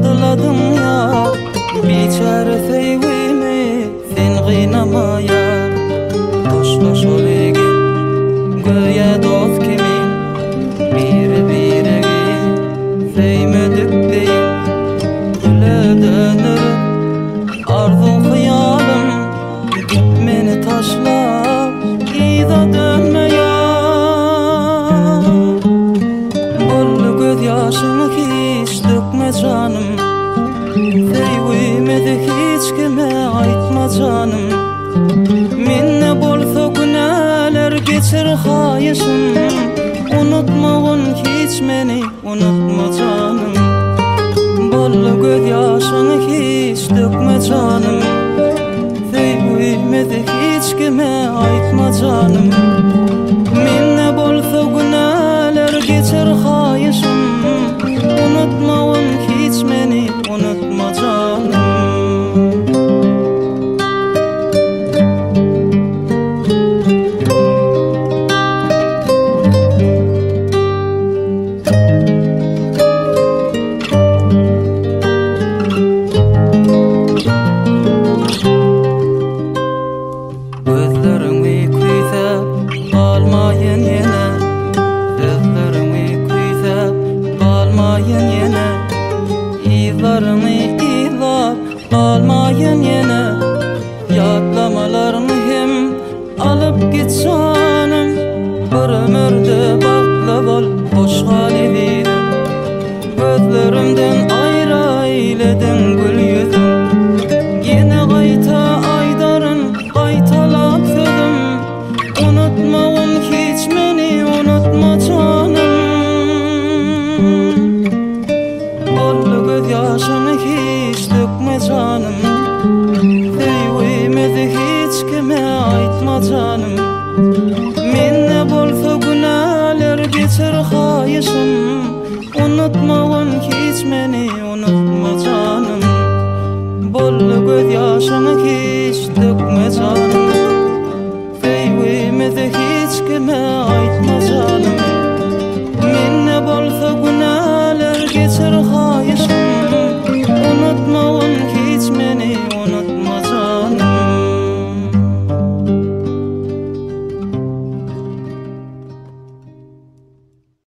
ardıladın ya biçare feywimi sen gıynama ya dost olegin göğe dost kimin biri birege feymedik değil güle dönürüm arzun hıyalım gitmeni taşla İza dönme ya Bollu göz yaşını hiç dökme canım Feywimedi hiç kime aytma canım Minne bolsa güneler geçir hayışım Unutmağın hiç meni unutma canım Bollu göz yaşını hiç dökme canım Feywimedi hiç kime aytma canım Minne bolsa güneler geçir hayışım Unutmağın hiç meni unutma canım Gözlerimi kuyup kalmayın yine Gözlerimi kuyup kalmayın yine İzlarını izlap kalmayın yine Yatlamalar mühim alıp git canım Bir ömürde bakla bol hoş haliydin Gözlerimden ayrı eyledin gül yüzüm Yine gayta aydarın gaytalap sözüm Unutmağın hiç meni unutma canım Bollu göz yaşını hiç dökme canım Feywimedi hiç kime aytma canım Minne bolsa güneler geçir hayışım